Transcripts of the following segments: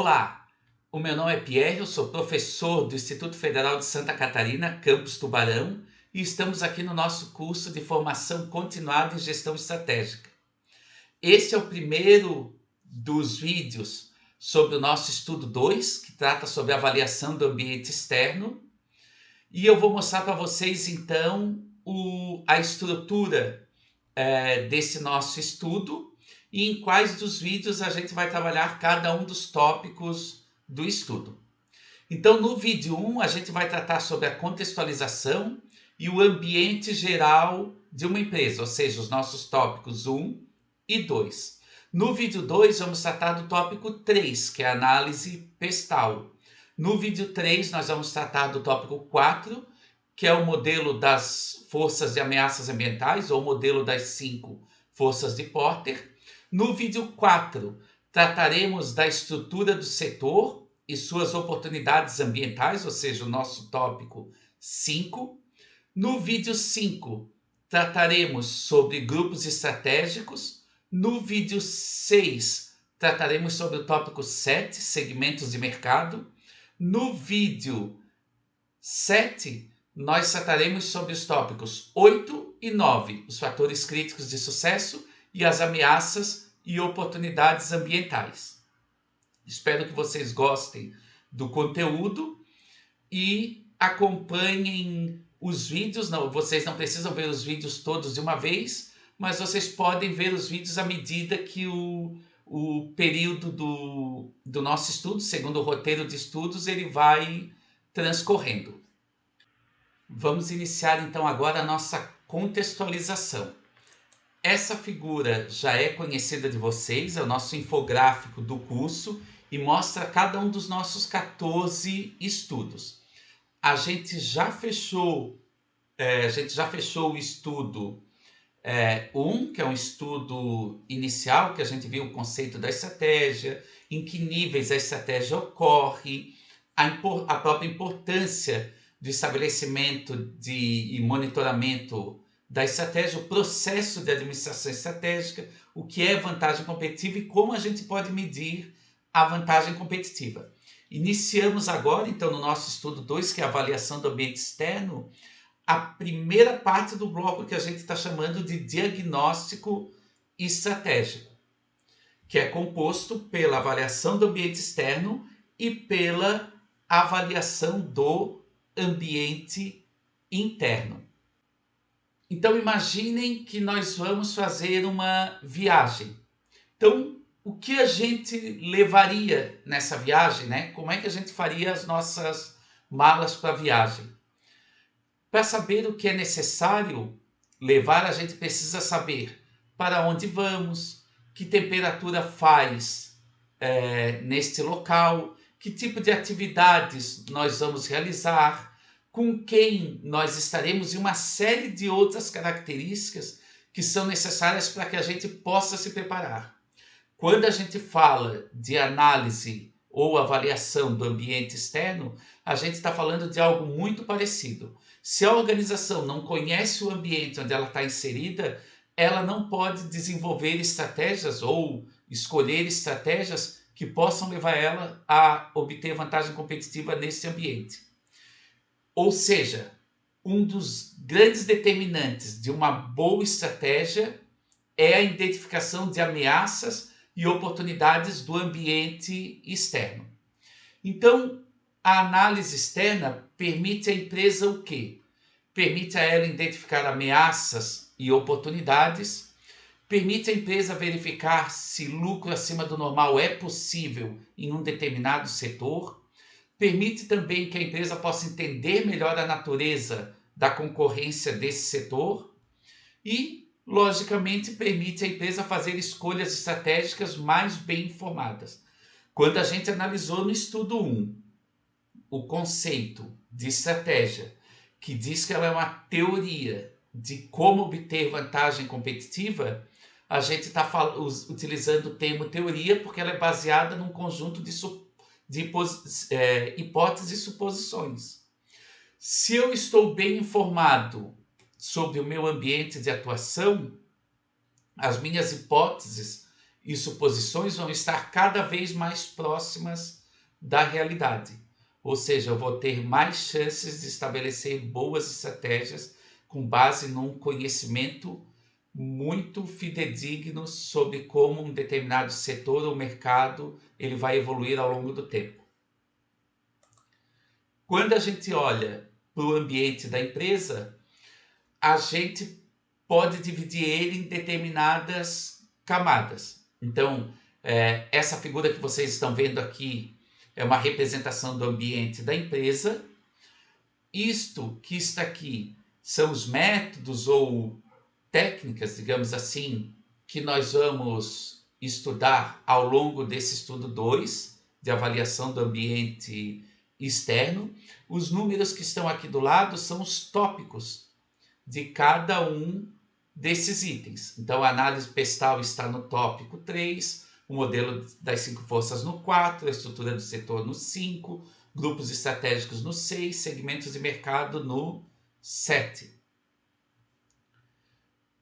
Olá, o meu nome é Pierre, eu sou professor do Instituto Federal de Santa Catarina, campus Tubarão, e estamos aqui no nosso curso de formação continuada em gestão estratégica. Este é o primeiro dos vídeos sobre o nosso estudo 2, que trata sobre a avaliação do ambiente externo, e eu vou mostrar para vocês então a estrutura desse nosso estudo e em quais dos vídeos a gente vai trabalhar cada um dos tópicos do estudo. Então, no vídeo 1, a gente vai tratar sobre a contextualização e o ambiente geral de uma empresa, ou seja, os nossos tópicos 1 e 2. No vídeo 2, vamos tratar do tópico 3, que é a análise pestal. No vídeo 3, nós vamos tratar do tópico 4, que é o modelo das forças de ameaças ambientais, ou o modelo das 5 forças de Porter. No vídeo 4, trataremos da estrutura do setor e suas oportunidades ambientais, ou seja, o nosso tópico 5. No vídeo 5, trataremos sobre grupos estratégicos. No vídeo 6, trataremos sobre o tópico 7, segmentos de mercado. No vídeo 7, nós trataremos sobre os tópicos 8 e 9, os fatores críticos de sucesso e as ameaças e oportunidades ambientais. Espero que vocês gostem do conteúdo e acompanhem os vídeos. Não, vocês não precisam ver os vídeos todos de uma vez, mas vocês podem ver os vídeos à medida que o período do nosso estudo, segundo o roteiro de estudos, ele vai transcorrendo. Vamos iniciar então agora a nossa contextualização. Essa figura já é conhecida de vocês, é o nosso infográfico do curso e mostra cada um dos nossos 14 estudos. A gente já fechou o estudo 1, que é um estudo inicial, que a gente viu o conceito da estratégia, em que níveis a estratégia ocorre, a própria importância do estabelecimento e monitoramento da estratégia, o processo de administração estratégica, o que é vantagem competitiva e como a gente pode medir a vantagem competitiva. Iniciamos agora, então, no nosso estudo 2, que é a avaliação do ambiente externo, a primeira parte do bloco que a gente está chamando de diagnóstico estratégico, que é composto pela avaliação do ambiente externo e pela avaliação do ambiente interno. Então imaginem que nós vamos fazer uma viagem. Então, o que a gente levaria nessa viagem, né? Como é que a gente faria as nossas malas para a viagem? Para saber o que é necessário levar, a gente precisa saber para onde vamos, que temperatura faz neste local, que tipo de atividades nós vamos realizar, com quem nós estaremos e uma série de outras características que são necessárias para que a gente possa se preparar. Quando a gente fala de análise ou avaliação do ambiente externo, a gente está falando de algo muito parecido. Se a organização não conhece o ambiente onde ela está inserida, ela não pode desenvolver estratégias ou escolher estratégias que possam levar ela a obter vantagem competitiva nesse ambiente. Ou seja, um dos grandes determinantes de uma boa estratégia é a identificação de ameaças e oportunidades do ambiente externo. Então, a análise externa permite à empresa o quê? Permite a ela identificar ameaças e oportunidades, permite à empresa verificar se lucro acima do normal é possível em um determinado setor, permite também que a empresa possa entender melhor a natureza da concorrência desse setor e, logicamente, permite à empresa fazer escolhas estratégicas mais bem informadas. Quando a gente analisou no estudo 1 o conceito de estratégia, que diz que ela é uma teoria de como obter vantagem competitiva, a gente está utilizando o termo teoria porque ela é baseada num conjunto de hipóteses e suposições. Se eu estou bem informado sobre o meu ambiente de atuação, as minhas hipóteses e suposições vão estar cada vez mais próximas da realidade. Ou seja, eu vou ter mais chances de estabelecer boas estratégias com base num conhecimento muito fidedigno sobre como um determinado setor ou mercado ele vai evoluir ao longo do tempo. Quando a gente olha para o ambiente da empresa, a gente pode dividir ele em determinadas camadas. Então, essa figura que vocês estão vendo aqui é uma representação do ambiente da empresa. Isto que está aqui são os métodos ou técnicas, digamos assim, que nós vamos estudar ao longo desse estudo 2 de avaliação do ambiente externo. Os números que estão aqui do lado são os tópicos de cada um desses itens. Então, a análise pestal está no tópico 3, o modelo das 5 forças no 4, a estrutura do setor no 5, grupos estratégicos no 6, segmentos de mercado no 7.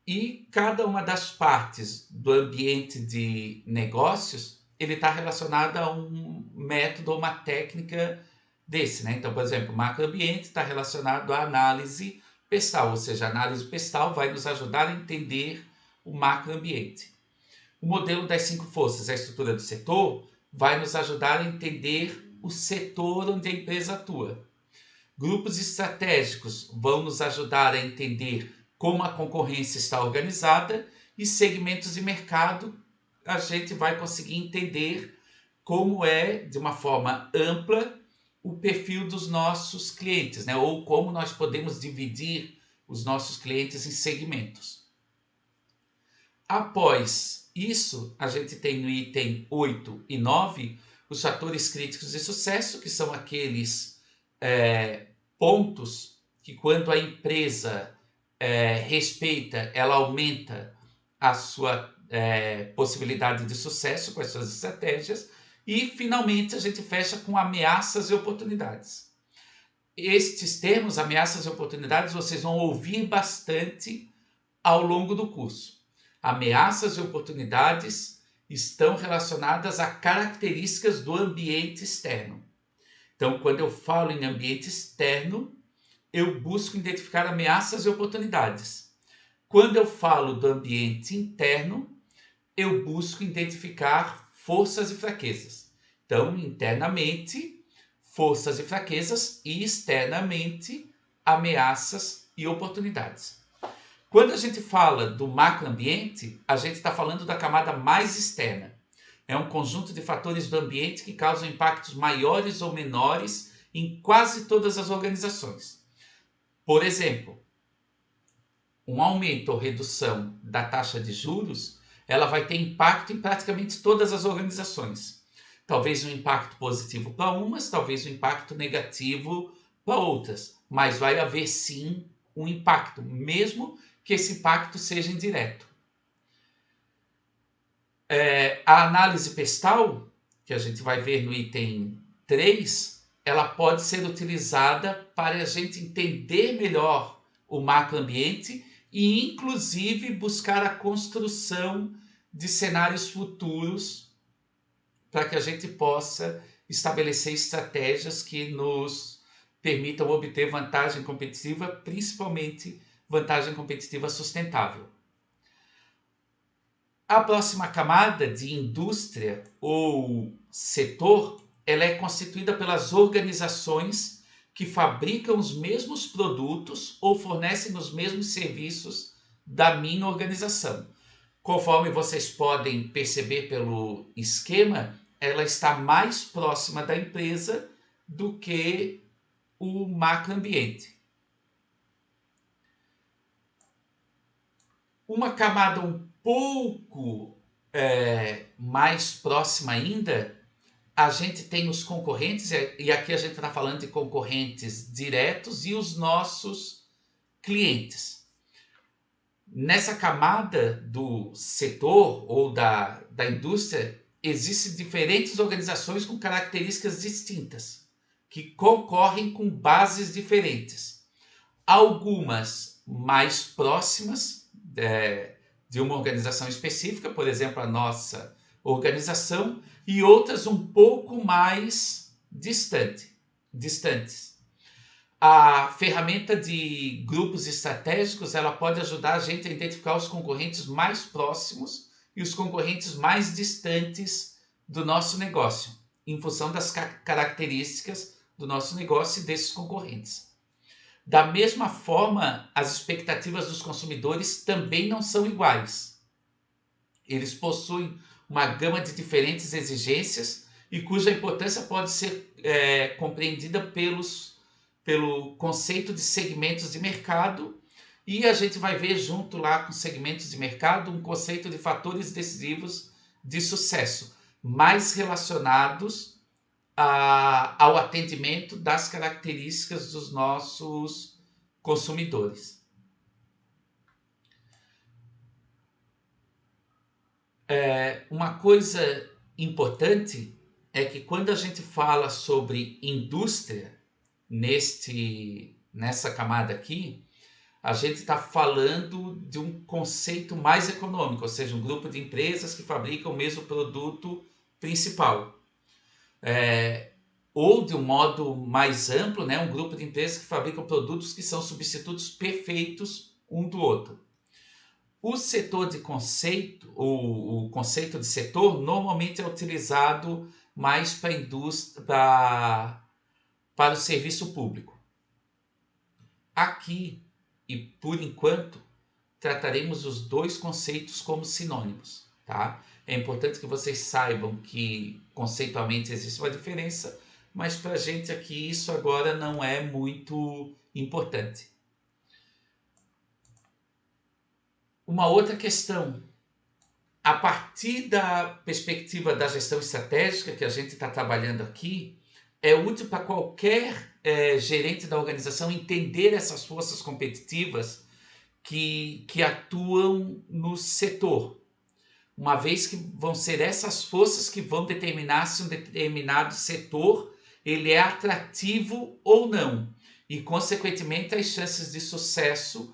E cada uma das partes do ambiente de negócios, ele está relacionado a um método ou uma técnica desse, né? Então, por exemplo, o macroambiente está relacionado à análise pestal, ou seja, a análise pestal vai nos ajudar a entender o macroambiente. O modelo das 5 forças, a estrutura do setor, vai nos ajudar a entender o setor onde a empresa atua. Grupos estratégicos vão nos ajudar a entender como a concorrência está organizada, e segmentos de mercado a gente vai conseguir entender como é, de uma forma ampla, o perfil dos nossos clientes, né? Ou como nós podemos dividir os nossos clientes em segmentos. Após isso, a gente tem no item 8 e 9 os fatores críticos de sucesso, que são aqueles pontos que, quando a empresa respeita, ela aumenta a sua possibilidade de sucesso com as suas estratégias. E, finalmente, a gente fecha com ameaças e oportunidades. Estes termos, ameaças e oportunidades, vocês vão ouvir bastante ao longo do curso. Ameaças e oportunidades estão relacionadas a características do ambiente externo. Então, quando eu falo em ambiente externo, eu busco identificar ameaças e oportunidades. Quando eu falo do ambiente interno, eu busco identificar forças e fraquezas. Então, internamente, forças e fraquezas, e externamente, ameaças e oportunidades. Quando a gente fala do macroambiente, a gente está falando da camada mais externa. É um conjunto de fatores do ambiente que causam impactos maiores ou menores em quase todas as organizações. Por exemplo, um aumento ou redução da taxa de juros, ela vai ter impacto em praticamente todas as organizações. Talvez um impacto positivo para umas, talvez um impacto negativo para outras, mas vai haver sim um impacto, mesmo que esse impacto seja indireto. A análise pestal, que a gente vai ver no item 3, ela pode ser utilizada para a gente entender melhor o macroambiente e, inclusive, buscar a construção de cenários futuros para que a gente possa estabelecer estratégias que nos permitam obter vantagem competitiva, principalmente vantagem competitiva sustentável. A próxima camada de indústria ou setor, ela é constituída pelas organizações que fabricam os mesmos produtos ou fornecem os mesmos serviços da minha organização. Conforme vocês podem perceber pelo esquema, ela está mais próxima da empresa do que o macroambiente. Uma camada um pouco mais próxima ainda, a gente tem os concorrentes, e aqui a gente está falando de concorrentes diretos e os nossos clientes. Nessa camada do setor ou da indústria, existem diferentes organizações com características distintas, que concorrem com bases diferentes. Algumas mais próximas de uma organização específica, por exemplo, a nossa organização, e outras um pouco mais distantes. A ferramenta de grupos estratégicos, ela pode ajudar a gente a identificar os concorrentes mais próximos e os concorrentes mais distantes do nosso negócio, em função das características do nosso negócio e desses concorrentes. Da mesma forma, as expectativas dos consumidores também não são iguais. Eles possuem uma gama de diferentes exigências e cuja importância pode ser compreendida pelo conceito de segmentos de mercado, e a gente vai ver junto lá com segmentos de mercado um conceito de fatores decisivos de sucesso, mais relacionados ao atendimento das características dos nossos consumidores. Uma coisa importante é que quando a gente fala sobre indústria, nessa camada aqui, a gente está falando de um conceito mais econômico, ou seja, um grupo de empresas que fabricam o mesmo produto principal. Ou de um modo mais amplo, né, um grupo de empresas que fabricam produtos que são substitutos perfeitos um do outro. O setor de conceito, o conceito de setor, normalmente é utilizado mais para a indústria, para o serviço público. Aqui, e por enquanto, trataremos os dois conceitos como sinônimos, tá? É importante que vocês saibam que conceitualmente existe uma diferença, mas para a gente aqui isso agora não é muito importante. Uma outra questão, a partir da perspectiva da gestão estratégica que a gente está trabalhando aqui, é útil para qualquer gerente da organização entender essas forças competitivas que atuam no setor, uma vez que vão ser essas forças que vão determinar se um determinado setor ele é atrativo ou não, e consequentemente as chances de sucesso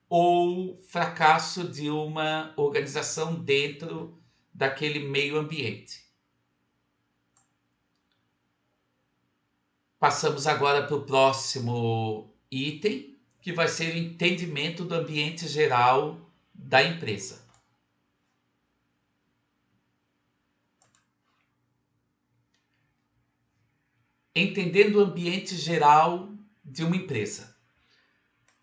ou fracasso de uma organização dentro daquele meio ambiente. Passamos agora para o próximo item, que vai ser o entendimento do ambiente geral da empresa. Entendendo o ambiente geral de uma empresa.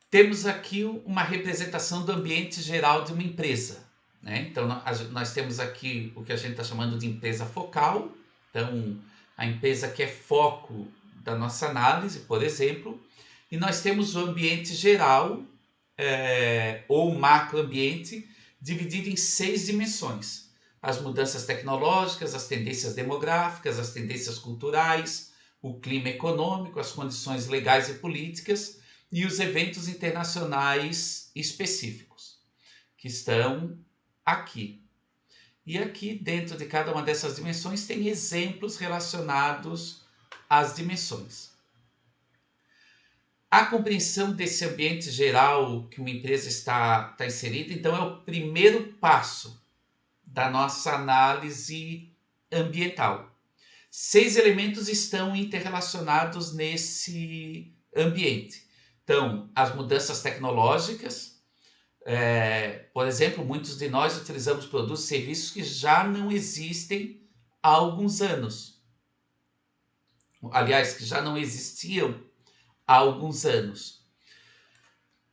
Temos aqui uma representação do ambiente geral de uma empresa, né? Então, nós temos aqui o que a gente está chamando de empresa focal. Então, a empresa que é foco da nossa análise, por exemplo. E nós temos o ambiente geral, ou macroambiente, dividido em 6 dimensões. As mudanças tecnológicas, as tendências demográficas, as tendências culturais, o clima econômico, as condições legais e políticas e os eventos internacionais específicos, que estão aqui. E aqui, dentro de cada uma dessas dimensões, tem exemplos relacionados às dimensões. A compreensão desse ambiente geral que uma empresa está inserida, então, é o primeiro passo da nossa análise ambiental. 6 elementos estão interrelacionados nesse ambiente. Então, as mudanças tecnológicas, por exemplo, muitos de nós utilizamos produtos e serviços que já não existem há alguns anos. Aliás, que já não existiam há alguns anos.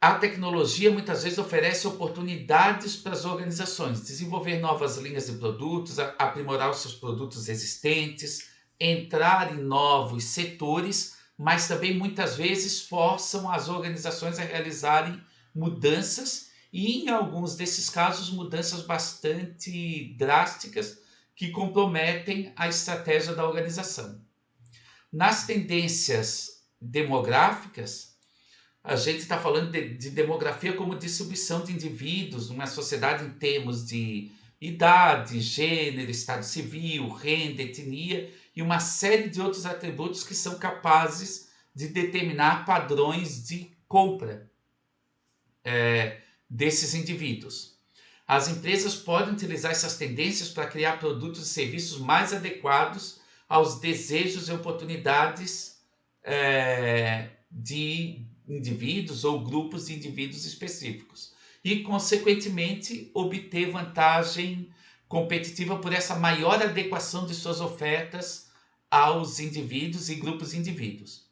A tecnologia muitas vezes oferece oportunidades para as organizações desenvolver novas linhas de produtos, aprimorar os seus produtos existentes, entrar em novos setores, mas também muitas vezes forçam as organizações a realizarem mudanças e, em alguns desses casos, mudanças bastante drásticas que comprometem a estratégia da organização. Nas tendências demográficas, a gente está falando de demografia como distribuição de indivíduos numa sociedade em termos de idade, gênero, estado civil, renda, etnia e uma série de outros atributos que são capazes de determinar padrões de compra desses indivíduos. As empresas podem utilizar essas tendências para criar produtos e serviços mais adequados aos desejos e oportunidades de indivíduos ou grupos de indivíduos específicos. E, consequentemente, obter vantagem competitiva por essa maior adequação de suas ofertas aos indivíduos e grupos de indivíduos.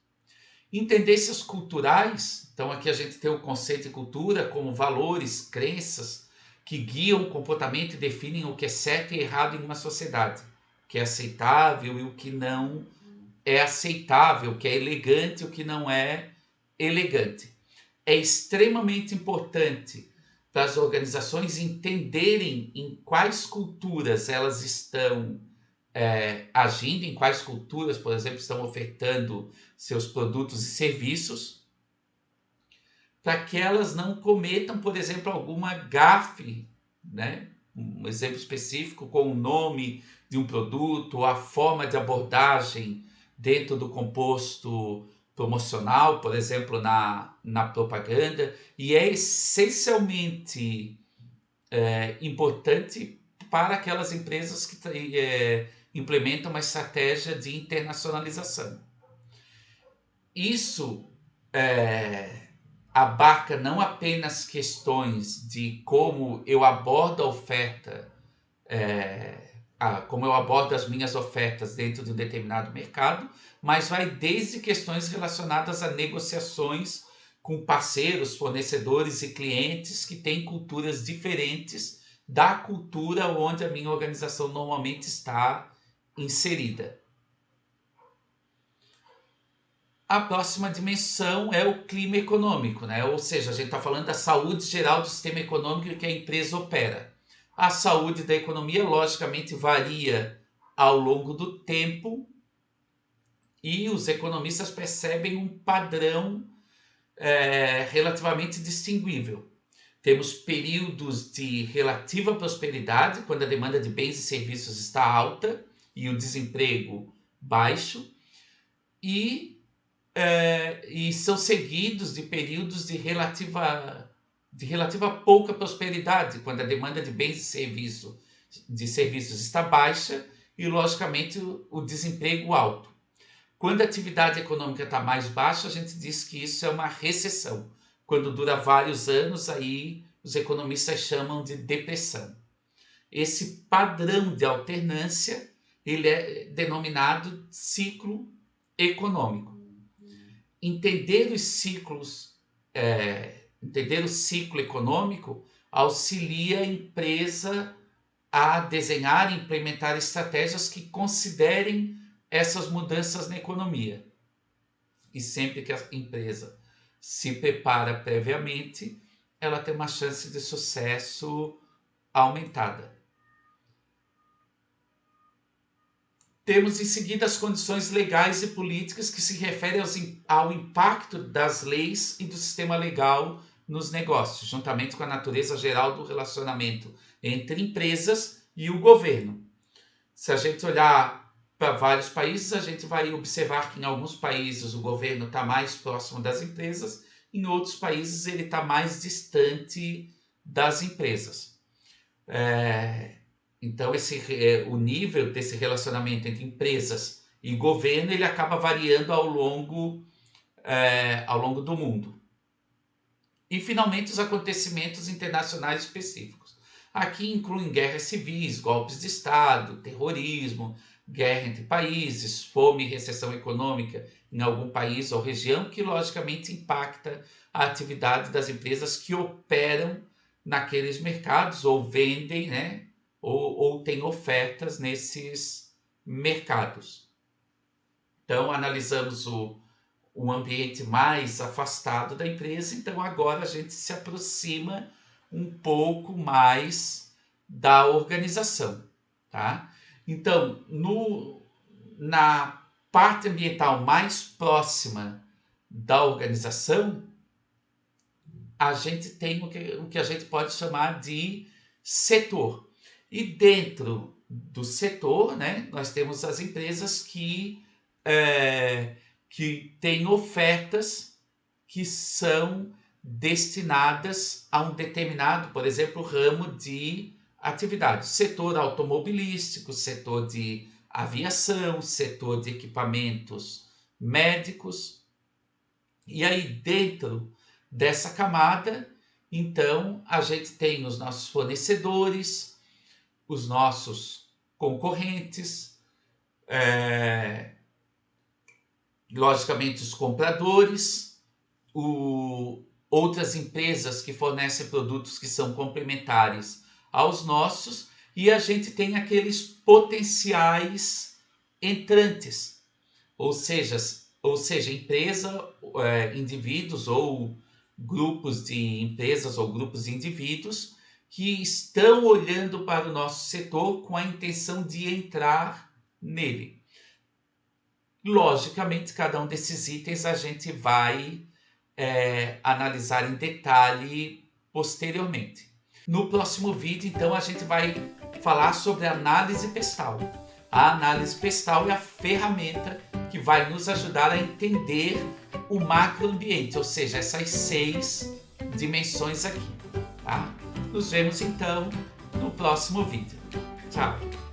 Em tendências culturais, então aqui a gente tem o conceito de cultura como valores, crenças que guiam o comportamento e definem o que é certo e errado em uma sociedade, o que é aceitável e o que não é aceitável, o que é elegante e o que não é elegante. É extremamente importante para as organizações entenderem em quais culturas elas estão agindo, em quais culturas, por exemplo, estão ofertando seus produtos e serviços, para que elas não cometam, por exemplo, alguma gafe, né? Um exemplo específico com o nome de um produto, ou a forma de abordagem dentro do composto promocional, por exemplo, na propaganda, e é essencialmente importante para aquelas empresas que implementam uma estratégia de internacionalização. Isso abarca não apenas questões de como eu abordo a oferta, como eu abordo as minhas ofertas dentro de um determinado mercado, mas vai desde questões relacionadas a negociações com parceiros, fornecedores e clientes que têm culturas diferentes da cultura onde a minha organização normalmente está inserida. A próxima dimensão é o clima econômico, né? Ou seja, a gente está falando da saúde geral do sistema econômico que a empresa opera. A saúde da economia, logicamente, varia ao longo do tempo e os economistas percebem um padrão relativamente distinguível. Temos períodos de relativa prosperidade, quando a demanda de bens e serviços está alta e o desemprego baixo, e são seguidos de períodos de relativa pouca prosperidade, quando a demanda de bens e serviços está baixa e, logicamente, o desemprego alto. Quando a atividade econômica está mais baixa, a gente diz que isso é uma recessão. Quando dura vários anos, aí os economistas chamam de depressão. Esse padrão de alternância ele é denominado ciclo econômico. Entender os ciclos, entender o ciclo econômico auxilia a empresa a desenhar e implementar estratégias que considerem essas mudanças na economia. E sempre que a empresa se prepara previamente, ela tem uma chance de sucesso aumentada. Temos em seguida as condições legais e políticas que se referem ao impacto das leis e do sistema legal nos negócios, juntamente com a natureza geral do relacionamento entre empresas e o governo. Se a gente olhar para vários países, a gente vai observar que em alguns países o governo está mais próximo das empresas, em outros países ele está mais distante das empresas. Então, o nível desse relacionamento entre empresas e governo ele acaba variando ao longo do mundo. E, finalmente, os acontecimentos internacionais específicos. Aqui incluem guerras civis, golpes de Estado, terrorismo, guerra entre países, fome e recessão econômica em algum país ou região, que logicamente impacta a atividade das empresas que operam naqueles mercados ou vendem, né? Ou têm ofertas nesses mercados. Então, analisamos o ambiente mais afastado da empresa, então agora a gente se aproxima um pouco mais da organização, tá? Então, na parte ambiental mais próxima da organização, a gente tem o que a gente pode chamar de setor. E dentro do setor, né, nós temos as empresas que têm ofertas que são destinadas a um determinado, por exemplo, ramo de atividade. Setor automobilístico, setor de aviação, setor de equipamentos médicos. E aí, dentro dessa camada, então, a gente tem os nossos fornecedores, os nossos concorrentes, logicamente os compradores, outras empresas que fornecem produtos que são complementares aos nossos, e a gente tem aqueles potenciais entrantes, ou seja, empresa, indivíduos ou grupos de empresas ou grupos de indivíduos que estão olhando para o nosso setor com a intenção de entrar nele. Logicamente, cada um desses itens a gente vai analisar em detalhe posteriormente. No próximo vídeo, então, a gente vai falar sobre a análise pestal. A análise pestal é a ferramenta que vai nos ajudar a entender o macroambiente, ou seja, essas 6 dimensões aqui. Tá? Nos vemos então no próximo vídeo. Tchau!